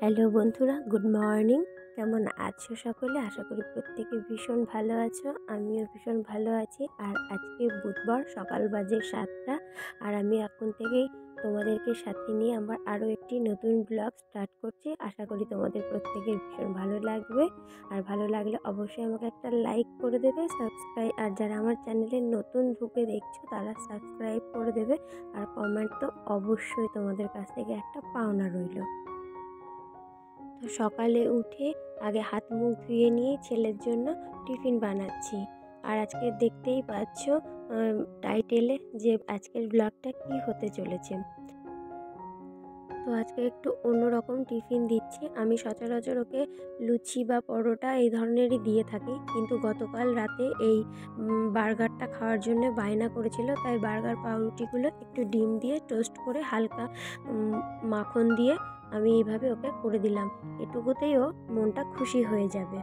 Hello বন্ধুরা, good morning. কেমন আছো সকলে? আশা করি প্রত্যেকে ভীষণ ভালো আছো। আমিও ভীষণ ভালো আছি। আর আজকে বুধবার, সকাল বাজে 7টা। আর আমি এখন থেকেই তোমাদেরকে সাথে নিয়ে আমার আরও একটি নতুন ব্লগ স্টার্ট করছি। আশা করি তোমাদের প্রত্যেকের ভীষণ ভালো লাগবে। আর ভালো লাগলে অবশ্যই আমাকে একটা লাইক করে দেবে, সাবস্ক্রাইব, আর যারা আমার চ্যানেলে নতুন ঢুকে দেখছো তারা সাবস্ক্রাইব করে দেবে। আর কমেন্ট তো অবশ্যই তোমাদের কাছ থেকে একটা পাওনা রইল। তো সকালে উঠে আগে হাত মুখ ধুয়ে নিয়ে ছেলের জন্য টিফিন বানাচ্ছি। আর আজকে দেখতেই পাচ্ছ টাইটেলে যে আজকের ব্লগটা কি হতে চলেছে। তো আজকে একটু অন্যরকম টিফিন দিচ্ছি। আমি সচরাচর ওকে লুচি বা পরোটা এই ধরনেরই দিয়ে থাকি, কিন্তু গতকাল রাতে এই বার্গারটা খাওয়ার জন্য বায়না করেছিল, তাই বার্গার পাউরুটিগুলো একটু ডিম দিয়ে টোস্ট করে হালকা মাখন দিয়ে আমি এইভাবে ওকে করে দিলাম। এটুকুতেই ও মনটা খুশি হয়ে যাবে।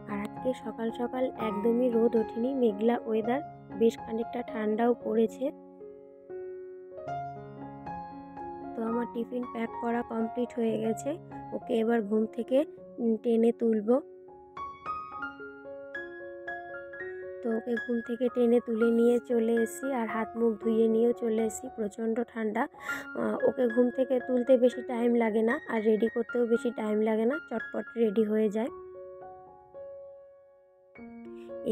আর আজকে সকাল সকাল একদমই রোদ ওঠেনি, মেঘলা ওয়েদার, বেশ খানিকটা ঠান্ডাও পড়েছে। তো আমার টিফিন প্যাক করা কমপ্লিট হয়ে গেছে। ওকে এবার ঘুম থেকে টেনে তুলব। তো ওকে ঘুম থেকে টেনে তুলে নিয়ে চলে এসেছি, আর হাত মুখ ধুয়ে নিয়েও চলে এসেছি। প্রচণ্ড ঠান্ডা। ওকে ঘুম থেকে তুলতে বেশি টাইম লাগে না, আর রেডি করতেও বেশি টাইম লাগে না, চটপট রেডি হয়ে যায়।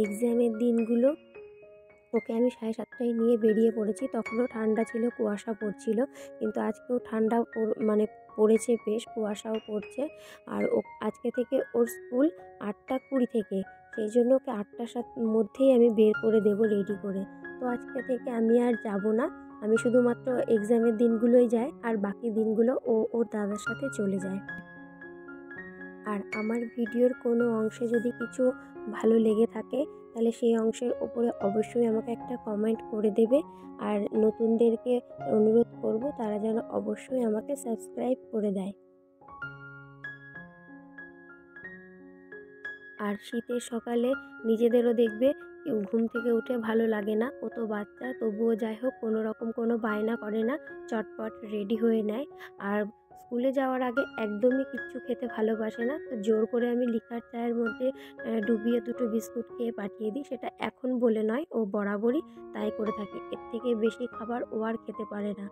এক্সামের দিনগুলো ওকে আমি 7:30টায় নিয়ে বেরিয়ে পড়েছি। তখনও ঠান্ডা ছিল, কুয়াশা পড়ছিল, কিন্তু আজকেও ঠান্ডা পড়েছে, বেশ কুয়াশাও পড়ছে। আর আজকে থেকে ওর স্কুল 8:20 থেকে, সেই জন্য ওকে 8টার মধ্যেই আমি বের করে দেব রেডি করে। তো আজকে থেকে আমি আর যাব না, আমি শুধুমাত্র এক্সামের দিনগুলোই যাই, আর বাকি দিনগুলো ওর দাদার সাথে চলে যায়। আর আমার ভিডিওর কোনো অংশে যদি কিছু ভালো লেগে থাকে তাহলে সেই অংশের ওপরে অবশ্যই আমাকে একটা কমেন্ট করে দেবে। আর নতুনদেরকে অনুরোধ করব তারা যেন অবশ্যই আমাকে সাবস্ক্রাইব করে দেয়। আর শীতের সকালে নিজেদেরও দেখবে ঘুম থেকে উঠে ভালো লাগে না, ও তো বাচ্চা, তবুও যাই হোক কোনো রকম কোনো বায়না করে না, চটপট রেডি হয়ে নেয়। আর স্কুলে যাওয়ার আগে একদমই কিচ্ছু খেতে ভালোবাসে না, তো জোর করে আমি লিকার চায়ের মধ্যে ডুবিয়ে 2টো বিস্কুট খেয়ে পাঠিয়ে দিই। সেটা এখন বলে নয়, ও বরাবরই তাই করে থাকে। এর থেকে বেশি খাবার ও আর খেতে পারে না।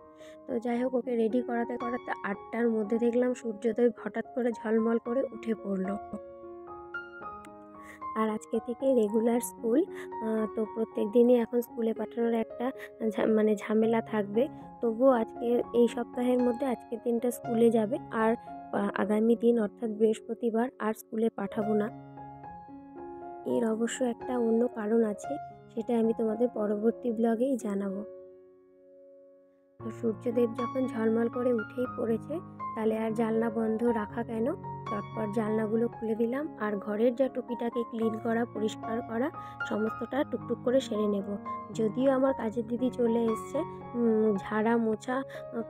তো যাই হোক, ওকে রেডি করাতে করাতে 8টার মধ্যে দেখলাম সূর্যোদয় হঠাৎ করে ঝলমল করে উঠে পড়লো। আর আজকে থেকে রেগুলার স্কুল। তো প্রত্যেক দিনই এখন স্কুলে পাঠানোর একটা ঝামেলা থাকবে। তবুও আজকে এই সপ্তাহের মধ্যে আজকের দিনটা স্কুলে যাবে, আর আগামী দিন অর্থাৎ বৃহস্পতিবার আর স্কুলে পাঠাবো না। এর অবশ্য একটা অন্য কারণ আছে, সেটা আমি তোমাদের পরবর্তী ব্লগেই জানাবো। তো সূর্যদেব যখন ঝলমল করে উঠেই পড়েছে, তাহলে আর জানলা বন্ধ রাখা কেন, চটপট জানলাগুলো খুলে দিলাম। আর ঘরের যা টুকিটাকি ক্লিন করা, পরিষ্কার করা, সমস্তটা টুকটুক করে সেরে নেব। যদিও আমার কাজের দিদি চলে এসছে, ঝাড়া মোছা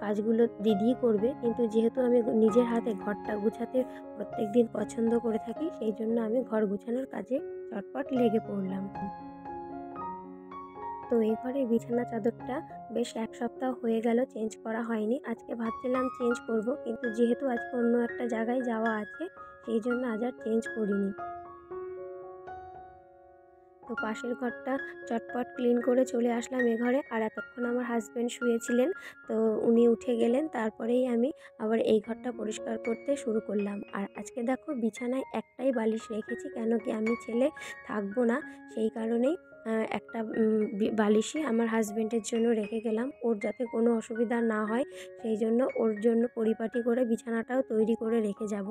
কাজগুলো দিদিই করবে, কিন্তু যেহেতু আমি নিজের হাতে ঘরটা গুছাতে প্রত্যেক দিন পছন্দ করে থাকি, সেই জন্য আমি ঘর গুছানোর কাজে চটপট লেগে পড়লাম। তো এই ঘরের বিছানা চাদরটা বেশ 1 সপ্তাহ হয়ে গেল চেঞ্জ করা হয়নি। আজকে ভাবছিলাম চেঞ্জ করব, কিন্তু যেহেতু আজকে অন্য একটা জায়গায় যাওয়া আছে, সেই জন্য আজ আর চেঞ্জ করিনি। তো পাশের ঘরটা চটপট ক্লিন করে চলে আসলাম এ ঘরে। আর এতক্ষণ আমার হাজব্যান্ড শুয়েছিলেন, তো উনি উঠে গেলেন, তারপরেই আমি আবার এই ঘরটা পরিষ্কার করতে শুরু করলাম। আর আজকে দেখো বিছানায় একটাই বালিশ রেখেছি, কেন কি আমি ছেলে থাকবো না, সেই কারণেই একটা বালিশই আমার হাজব্যান্ডের জন্য রেখে গেলাম, ওর যাতে কোনো অসুবিধা না হয়, সেই জন্য ওর জন্য পরিপাটি করে বিছানাটাও তৈরি করে রেখে যাব।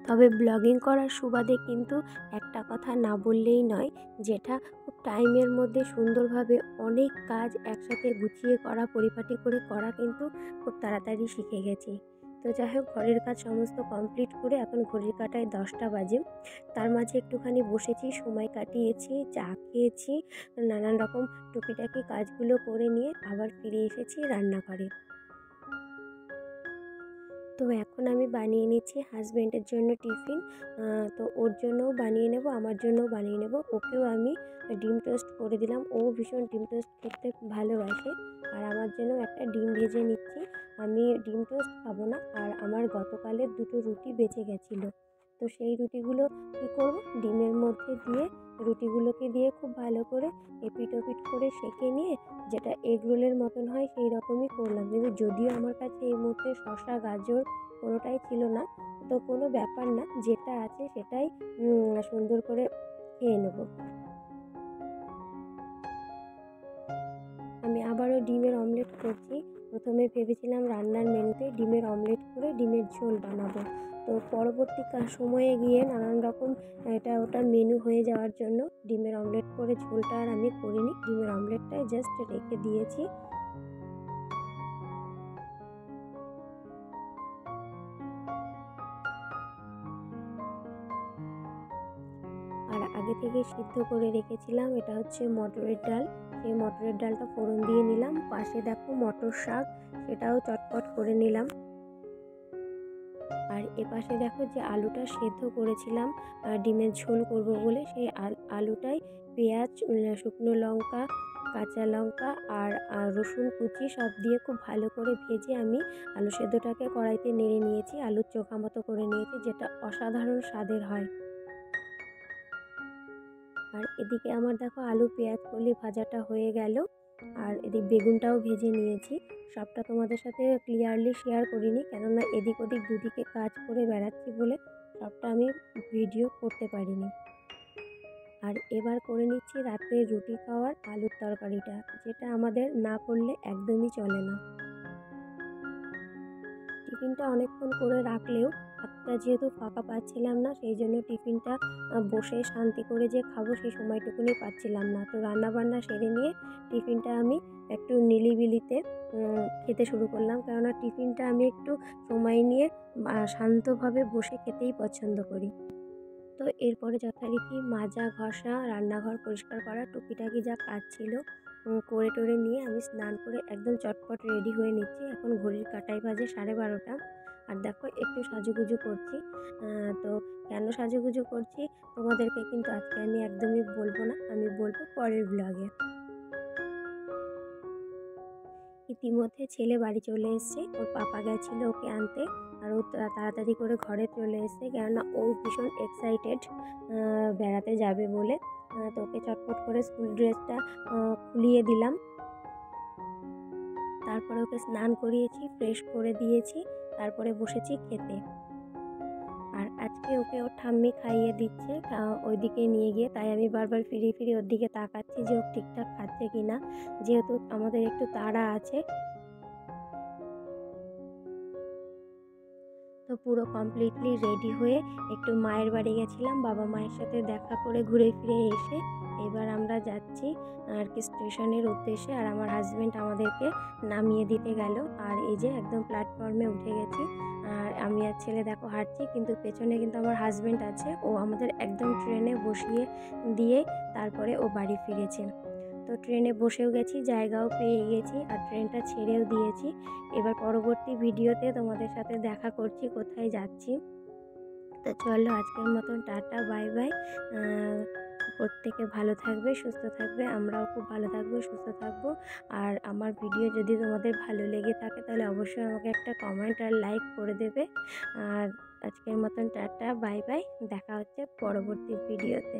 তবে ব্লগিং করার সুবাদে কিন্তু একটা কথা না বললেই নয়, যেটা খুব টাইমের মধ্যে সুন্দরভাবে অনেক কাজ একসাথে গুছিয়ে করা, পরিপাটি করে করা কিন্তু খুব তাড়াতাড়ি শিখে গেছি। তো যাই হোক, ঘরের কাজ সমস্ত কমপ্লিট করে এখন ঘড়ির কাঁটায় 10টা বাজে। তার মাঝে একটুখানি বসেছি, সময় কাটিয়েছি, চা খেয়েছি, নানান রকম টুকিটাকি কাজগুলো করে নিয়ে আবার ফিরে এসেছি রান্নাঘরে। তো এখন আমি বানিয়ে নিচ্ছি হাজব্যান্ডের জন্য টিফিন। তো ওর জন্যও বানিয়ে নেব, আমার জন্যও বানিয়ে নেব। ওকেও আমি ডিম টোস্ট করে দিলাম, ও ভীষণ ডিম টোস্ট করতে ভালোবাসে। আর আমার জন্য একটা ডিম ভেজে নিচ্ছি। আমি ডিম টোস্ট খাবো না, আর আমার গতকালের 2টো রুটি বেঁচে গেছিলো। তো সেই রুটিগুলো কী করব, ডিমের মধ্যে দিয়ে রুটিগুলোকে দিয়ে খুব ভালো করে এপিট ওপিট করে সেঁকে নিয়ে যেটা এগ রোলের মতন হয় সেই রকমই করলাম। কিন্তু যদিও আমার কাছে এই মুহূর্তে শসা গাজর কোনোটাই ছিল না, তো কোনো ব্যাপার না, যেটা আছে সেটাই সুন্দর করে খেয়ে নেব। আমি আবারও ডিমের অমলেট করছি। প্রথমে ভেবেছিলাম রান্নার মেনুতে ডিমের অমলেট করে ডিমের ঝোল বানাবো। তো পরবর্তী সময়ে গিয়ে নানান রকম এটা ওটা মেনু হয়ে যাওয়ার জন্য ডিমের অমলেট করে ঝোলটা আর আমি করিনি। ডিমের অমলেটটাই জাস্ট রেখে দিয়েছি। আর আগে থেকে সিদ্ধ করে রেখেছিলাম, এটা হচ্ছে মটরের ডাল। সেই মটরের ডালটা ফোড়ন দিয়ে নিলাম। পাশে দেখো মটর শাক, সেটাও চটপট করে নিলাম। আর এপাশে দেখো যে আলুটা সেদ্ধ করেছিলাম ডিমের ঝোল করব বলে, সেই আলুটাই পেঁয়াজ, শুকনো লঙ্কা, কাঁচা লঙ্কা আর রসুন কুচি সব দিয়ে খুব ভালো করে ভেজে আমি আলু সেদ্ধটাকে কড়াইতে নেড়ে নিয়েছি, আলুর চোখা মতো করে নিয়েছি, যেটা অসাধারণ স্বাদের হয়। আর এদিকে আমার দেখো আলু পেঁয়াজ কলি ভাজাটা হয়ে গেল, আর এদিক বেগুনটাও ভেজে নিয়েছি। সবটা তোমাদের সাথে ক্লিয়ারলি শেয়ার করিনি, কেননা এদিক ওদিক দুদিকে কাজ করে বেড়াচ্ছি বলে সবটা আমি ভিডিও করতে পারিনি। আর এবার করে নিচ্ছি রাতের রুটি খাওয়ার আলুর তরকারিটা, যেটা আমাদের না করলে একদমই চলে না। টিফিনটা অনেকক্ষণ করে রাখলেও হাতটা যেহেতু ফাঁকা পাচ্ছিলাম না, সেই জন্য টিফিনটা বসে শান্তি করে যে খাবো সেই সময়টুকুনি পাচ্ছিলাম না। তো রান্নাবান্না সেরে নিয়ে টিফিনটা আমি একটু নিলিবিলিতে খেতে শুরু করলাম, কেননা টিফিনটা আমি একটু সময় নিয়ে শান্তভাবে বসে খেতেই পছন্দ করি। তো এরপরে যথারীতি মাজা ঘষা, রান্নাঘর পরিষ্কার করা, টুকিটাকি যা কাজ ছিল করে টোরে নিয়ে আমি স্নান করে একদম চটপট রেডি হয়ে নিচ্ছি। এখন ঘড়ির কাঁটায় বাজে 12:30। আর দেখো একটু সাজুগুজু করছি। তো কেন সাজুগুজু করছি তোমাদেরকে কিন্তু আজকে আমি একদমই বলবো না, আমি বলবো পরের ব্লগে। ইতিমধ্যে ছেলে বাড়ি চলে এসছে, ওর পাপা গেছিলো ওকে আনতে, আর ও তাড়াতাড়ি করে ঘরে চলে এসছে, কেননা ও ভীষণ এক্সাইটেড বেড়াতে যাবে বলে। তো ওকে চটপট করে স্কুল ড্রেসটা খুলিয়ে দিলাম, তারপরে ওকে স্নান করিয়েছি, ফ্রেশ করে দিয়েছি, তারপরে বসেছি খেতে। আর আজকে ওকে ওর ঠাম্মি খাইয়ে দিচ্ছে ওইদিকে নিয়ে গিয়ে, তাই আমি বারবার ফিরে ফিরে ওর দিকে তাকাচ্ছি যে ও ঠিকঠাক খাচ্ছে কিনা, যেহেতু আমাদের একটু তাড়া আছে। তো পুরো কমপ্লিটলি রেডি হয়ে একটু মায়ের বাড়ি গেছিলাম, বাবা মায়ের সাথে দেখা করে ঘুরে ফিরে এসে এবার আমরা যাচ্ছি আর কি স্টেশনের উদ্দেশ্যে। আর আমার হাজব্যান্ড আমাদেরকে নামিয়ে দিতে গেল, আর এই যে একদম প্ল্যাটফর্মে উঠে গেছি। আর আমি আর ছেলে দেখো হাঁটছি, কিন্তু পেছনে কিন্তু আমার হাজব্যান্ড আছে, ও আমাদের একদম ট্রেনে বসিয়ে দিয়ে তারপরে ও বাড়ি ফিরেছে। তো ট্রেনে বসেও গেছি, জায়গাও পেয়ে গেছি, আর ট্রেনটা ছেড়েও দিয়েছি। এবার পরবর্তী ভিডিওতে তোমাদের সাথে দেখা করছি কোথায় যাচ্ছি। তো চলো আজকের মতন টাটা, বাই বাই। প্রত্যেকে ভালো থাকবে, সুস্থ থাকবে, আমরাও খুব ভালো থাকবো, সুস্থ থাকবো। আর আমার ভিডিও যদি তোমাদের ভালো লেগে থাকে তাহলে অবশ্যই আমাকে একটা কমেন্ট আর লাইক করে দেবে। আর আজকের মতন টাটা, বাই বাই, দেখা হচ্ছে পরবর্তী ভিডিওতে।